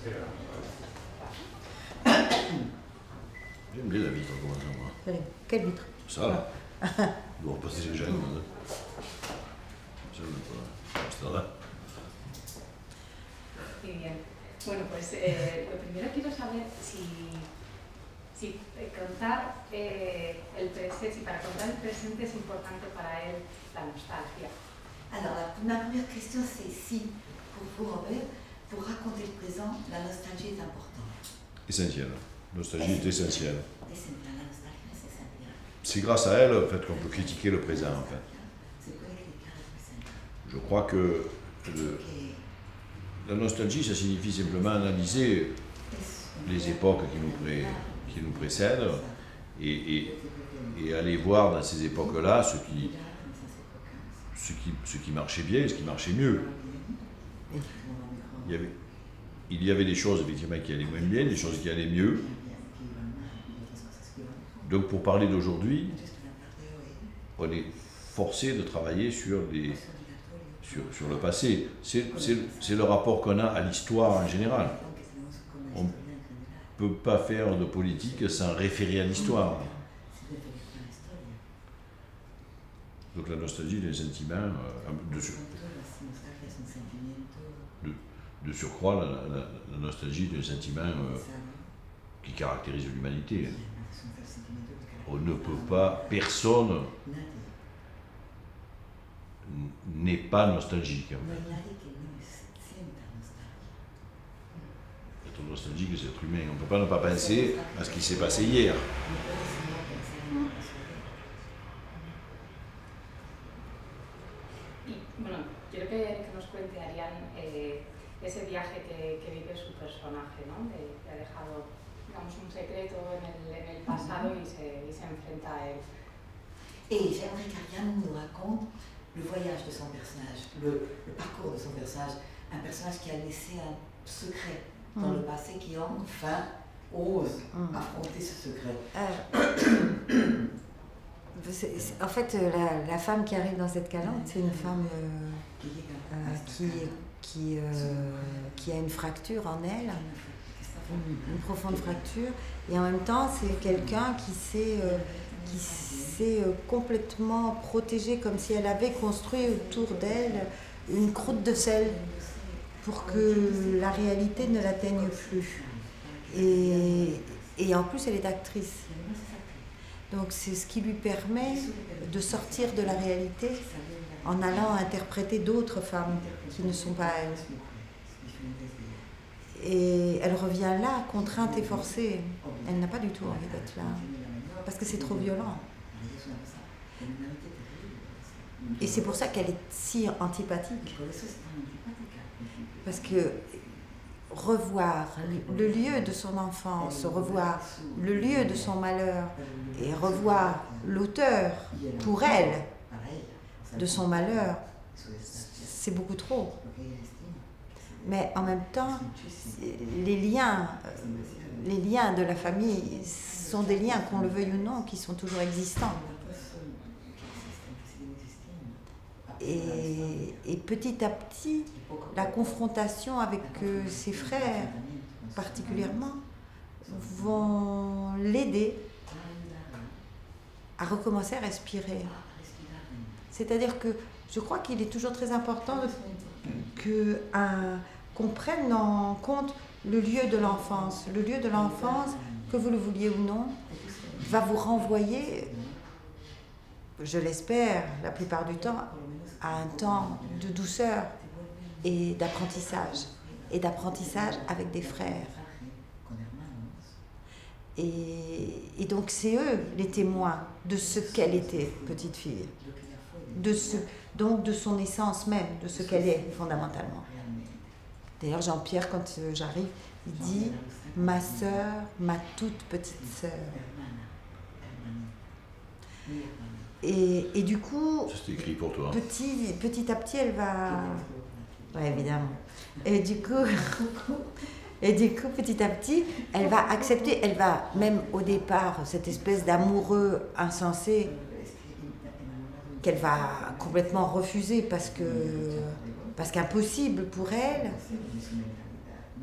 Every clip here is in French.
J'aime bien la vitre, comment ça, moi. Allez, quelle vitre? Ça, là. On va passer les jeunes. Está là. Muy bien. Bueno, pues lo primero quiero saber si contar el presente, si para contar el presente es importante para él la nostalgia. Alors, ma première question, c'est si, pour vous, Robert, pour raconter le présent, la nostalgie est importante. Essentiel. La nostalgie est essentielle. La nostalgie, c'est essentiel. C'est grâce à elle en fait, qu'on peut critiquer le présent. En fait. Je crois que la nostalgie, ça signifie simplement analyser les époques qui nous précèdent et aller voir dans ces époques-là ce qui marchait bien et ce qui marchait mieux. Il y avait des choses effectivement qui allaient moins bien, des choses qui allaient mieux. Donc pour parler d'aujourd'hui, on est forcé de travailler sur le passé. C'est le rapport qu'on a à l'histoire en général. On ne peut pas faire de politique sans référer à l'histoire. Donc la nostalgie est un sentiment de surcroît, la nostalgie est un sentiment qui caractérise l'humanité. On ne peut pas, personne n'est pas nostalgique. Être nostalgique, c'est être humain. On ne peut pas ne pas penser à ce qui s'est passé hier. Y bueno, quiero que nos cuente, Ariane, ese viaje que vive su personaje, ¿no? Que ha dejado, digamos, un secreto en el pasado y se enfrenta a él. Et j'aimerais qu'Ariane nous raconte le voyage de son personnage, le parcours de son personnage, un personnage qui a laissé un secret dans le passé qui enfin ose affronter ce secret. En fait, la femme qui arrive dans cette calante, c'est une femme qui a une fracture en elle, une profonde fracture, et en même temps, c'est quelqu'un qui s'est complètement protégée, comme si elle avait construit autour d'elle une croûte de sel pour que la réalité ne l'atteigne plus. Et en plus, elle est actrice. Donc c'est ce qui lui permet de sortir de la réalité en allant interpréter d'autres femmes qui ne sont pas elle. Et elle revient là, contrainte et forcée. Elle n'a pas du tout envie d'être là, parce que c'est trop violent. Et c'est pour ça qu'elle est si antipathique. Parce que revoir le lieu de son enfance, revoir le lieu de son malheur et revoir l'auteur pour elle de son malheur, c'est beaucoup trop. Mais en même temps, les liens de la famille sont des liens, qu'on le veuille ou non, qui sont toujours existants. Et petit à petit, la confrontation avec ses frères, particulièrement, vont l'aider à recommencer à respirer. C'est-à-dire que je crois qu'il est toujours très important qu'on prenne en compte le lieu de l'enfance. Le lieu de l'enfance, que vous le vouliez ou non, va vous renvoyer, je l'espère, la plupart du temps, à un temps de douceur et d'apprentissage avec des frères. Et donc c'est eux les témoins de ce qu'elle était, petite fille, donc de son essence même, de ce qu'elle est fondamentalement. D'ailleurs, Jean-Pierre, quand j'arrive, il dit « ma sœur, ma toute petite sœur ». Et du coup, c'est écrit pour toi. Petit à petit, elle va... Oui, évidemment. Et du coup, petit à petit, elle va accepter, elle va même au départ, cette espèce d'amoureux insensé qu'elle va complètement refuser parce qu'impossible pour elle.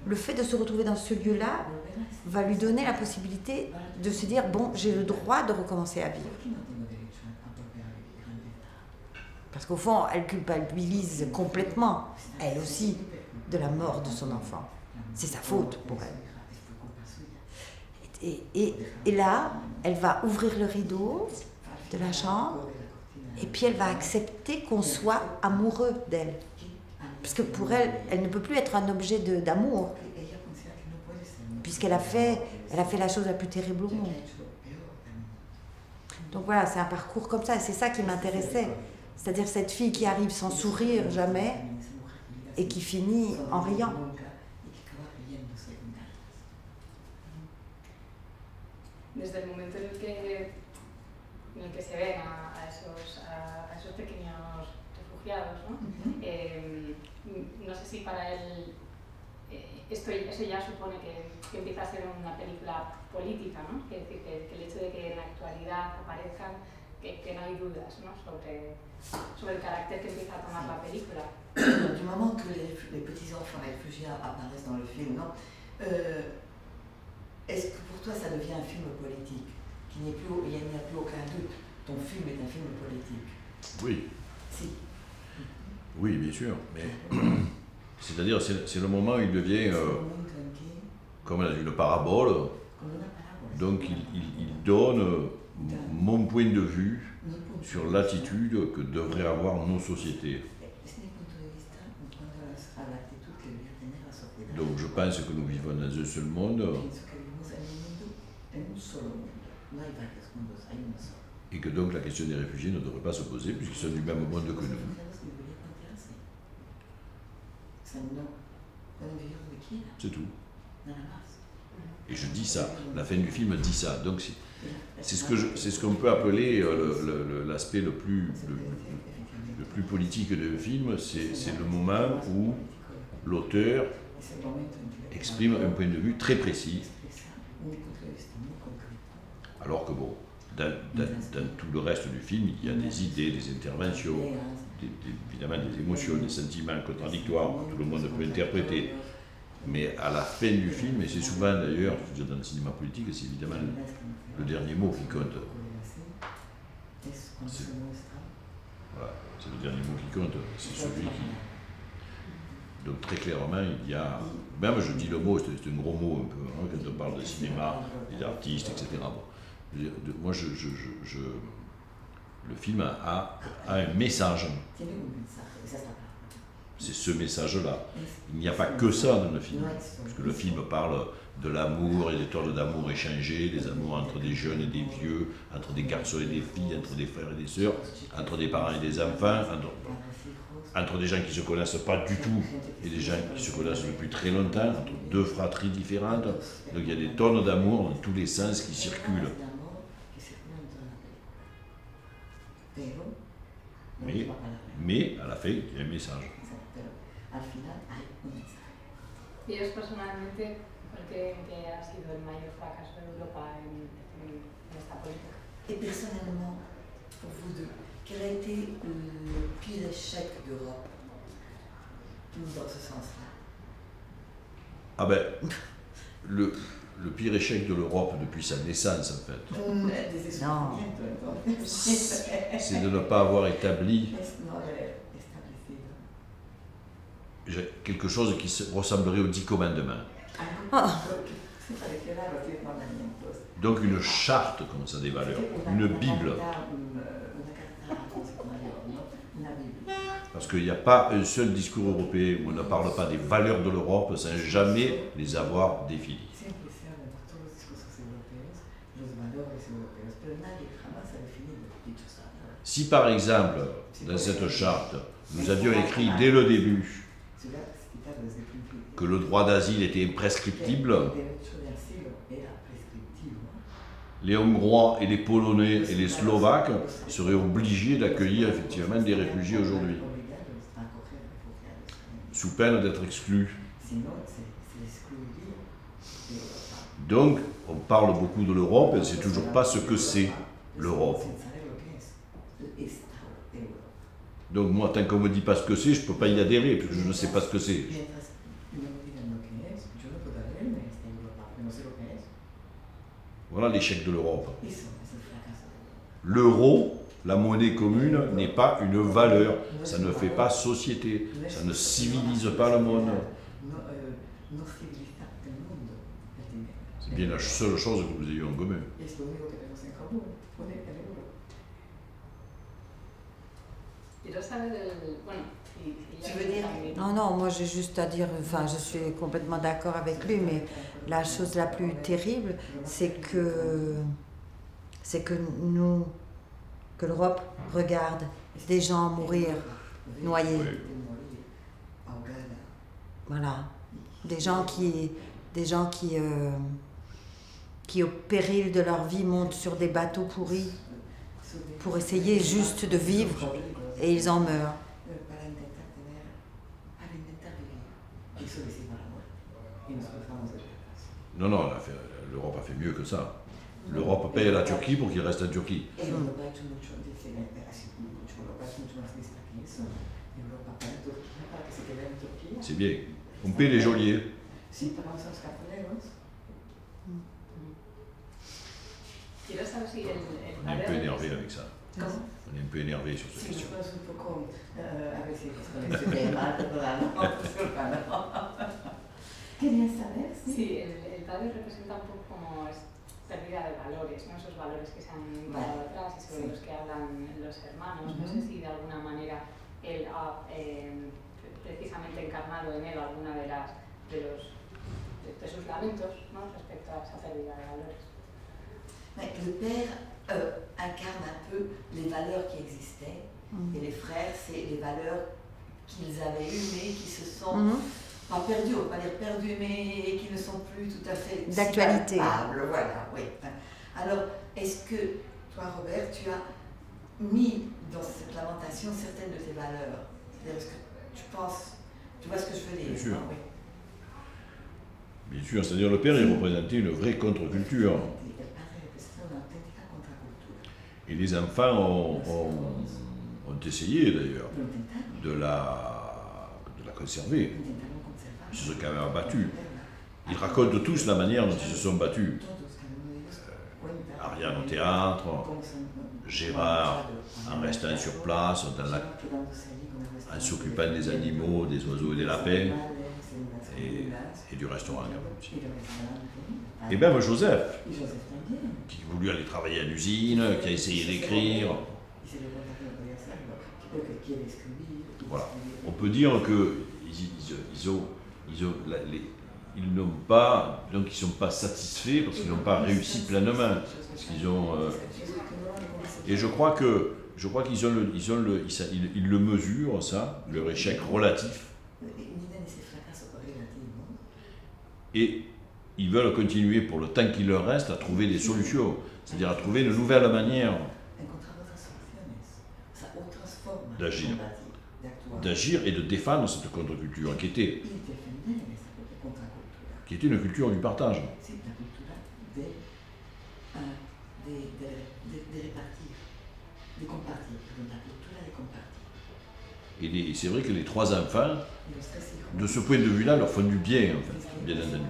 le fait de se retrouver dans ce lieu-là va lui donner la possibilité de se dire, bon, j'ai le droit de recommencer à vivre. Parce qu'au fond, elle culpabilise complètement, elle aussi, de la mort de son enfant. C'est sa faute pour elle. Et là, elle va ouvrir le rideau de la chambre et puis elle va accepter qu'on soit amoureux d'elle. Parce que pour elle, elle ne peut plus être un objet d'amour, puisqu'elle a fait la chose la plus terrible au monde. Donc voilà, c'est un parcours comme ça, et c'est ça qui m'intéressait. C'est-à-dire cette fille qui arrive sans sourire jamais et qui finit en riant. Desde el momento en el que se ven a esos pequeños refugiados, ¿no? No sé si para él eso ya supone que empieza a ser una película política, ¿no? Que el hecho de que en la actualidad aparezcan, que no hay dudas, ¿no? sobre el carácter que empieza a tomar la película. Du moment que les petits-enfants réfugiés apparaissent dans le film, non est-ce que pour toi ça devient un film politique? Il n'y a plus aucun doute. Ton film est un film politique. Oui. Si. Oui, bien sûr. Mais c'est-à-dire, c'est le moment où il devient comme une parabole. Donc il donne mon point de vue sur l'attitude que devraient avoir nos sociétés. Donc je pense que nous vivons dans un seul monde et que donc la question des réfugiés ne devrait pas se poser puisqu'ils sont du même monde que nous. C'est tout. Et je dis ça, la fin du film dit ça. Donc c'est ce qu'on peut appeler l'aspect le plus politique du film, c'est le moment où l'auteur exprime un point de vue très précis, alors que bon, dans tout le reste du film, il y a des idées, des interventions, évidemment des émotions, des sentiments contradictoires, tout le monde peut interpréter. Mais à la fin du film, et c'est souvent d'ailleurs, dans le cinéma politique, c'est évidemment le dernier mot qui compte. Voilà, c'est le dernier mot qui compte, c'est celui qui... Donc très clairement, il y a... Même je dis le mot, c'est un gros mot un peu, hein, quand on parle de cinéma, des artistes, etc. Bon, moi, le film a un message. C'est ce message-là. Il n'y a pas que ça dans le film, parce que le film parle de l'amour et des tours d'amour échangés, des amours entre des jeunes et des vieux, entre des garçons et des filles, entre des frères et des sœurs, entre des parents et des enfants, entre des gens qui ne se connaissent pas du tout et des gens qui se connaissent depuis très longtemps, entre deux fratries différentes. Donc il y a des tonnes d'amour dans tous les sens qui circulent. Mais à la fin, il y a un message. Y es personalmente que ha sido el mayor fracaso de Europa en esta política. Et personnellement, pour vous deux, quel a été le pire échec d'Europe dans ce sens-là? Ah ben, le pire échec de l'Europe depuis sa naissance, en fait, c'est de ne pas avoir établi quelque chose qui ressemblerait aux 10 commandements. Donc une charte comme ça des valeurs, une Bible. Parce qu'il n'y a pas un seul discours européen où on ne parle pas des valeurs de l'Europe sans jamais les avoir définies. Si par exemple, dans cette charte, nous avions écrit dès le début que le droit d'asile était imprescriptible, les Hongrois et les Polonais et les Slovaques seraient obligés d'accueillir effectivement des réfugiés aujourd'hui, sous peine d'être exclus. Donc, on parle beaucoup de l'Europe et on ne sait toujours pas ce que c'est l'Europe. Donc moi, tant qu'on ne me dit pas ce que c'est, je ne peux pas y adhérer, parce que je ne sais pas ce que c'est. Voilà l'échec de l'Europe. Eso es el fracaso. L'euro, la monnaie commune, n'est pas une valeur. Ça ne fait pas société. Ça ne civilise pas le monde. No civiliza el mundo, el dinero. C'est bien la seule chose que vous ayez en commun. Es lo único que tenemos en común, el euro. Quiero saber bueno, Tu veux dire? Non, non, moi j'ai juste à dire, enfin je suis complètement d'accord avec lui, mais la chose la plus terrible, c'est que nous, que l'Europe regarde des gens mourir noyés. Oui. Voilà. Des gens qui au péril de leur vie montent sur des bateaux pourris pour essayer juste de vivre et ils en meurent. Non, non, l'Europe a fait mieux que ça. L'Europe paye à la Turquie pour qu'il reste en Turquie. C'est bien. On paye les geôliers. Quiero saber si On est un peu énervé avec ça. On est un peu énervé sur cette question. Quería saber Sí, el padre representa un poco como pérdida de valores, ¿no? Esos valores que se han quedado atrás y sobre los que hablan los hermanos. No sé si de alguna manera él ha precisamente encarnado en él alguna de sus lamentos, ¿no? Respecto a esa pérdida de valores. Le père incarne un peu les valeurs qui existaient et les frères, c'est les valeurs qu'ils avaient eues mais qui se sont pas perdues, on va pas dire perdues, mais qui ne sont plus tout à fait d'actualité. Voilà, oui. Alors, est-ce que toi, Robert, tu as mis dans cette lamentation certaines de tes valeurs? C'est-à-dire, est-ce que tu penses, tu vois ce que je veux dire? Bien sûr. Oui. Bien sûr, c'est-à-dire le père, il représentait une vraie contre-culture. Et les enfants ont essayé d'ailleurs de la conserver. Ils se sont quand même battus. Ils racontent tous la manière dont ils se sont battus. Ariane au théâtre, Gérard en restant sur place, en s'occupant des animaux, des oiseaux et des lapins, et du restaurant. Et même Joseph, qui voulut aller travailler à l'usine, qui a essayé d'écrire. Voilà. On peut dire ils n'ont pas, donc ils sont pas satisfaits parce qu'ils n'ont pas réussi pleinement. Parce qu'ils ont, et je crois qu'ils le mesurent ça, leur échec relatif. Et ils veulent continuer pour le temps qu'il leur reste à trouver des solutions, c'est-à-dire à trouver une nouvelle manière d'agir et de défendre cette contre-culture qui était une culture du partage. Et c'est vrai que les trois enfants, de ce point de vue-là, leur font du bien, en fait, bien entendu.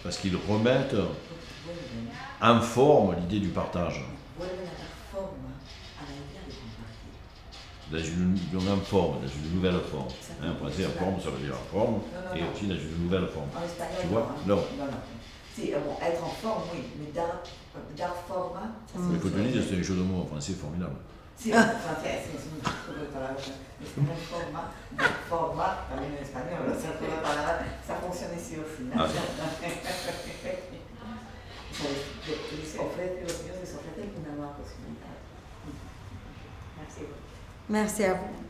Parce qu'ils remettent en forme l'idée du partage. Dans une nouvelle forme. En français, en forme, ça veut dire en forme, et aussi dans une nouvelle forme. Tu vois? Non. Si, bon, être en forme, oui, mais dar forma. Mais faut te dire, c'est un jeu de mots en français formidable. Sí, en francés es un juego de palabras. Es una forma, dar forma, también en español, o sea, toda palabra, ça fonctionne ici aussi. Ah, Se ofrece, los niños les ofrecen una nueva posibilidad. Merci. Merci à vous.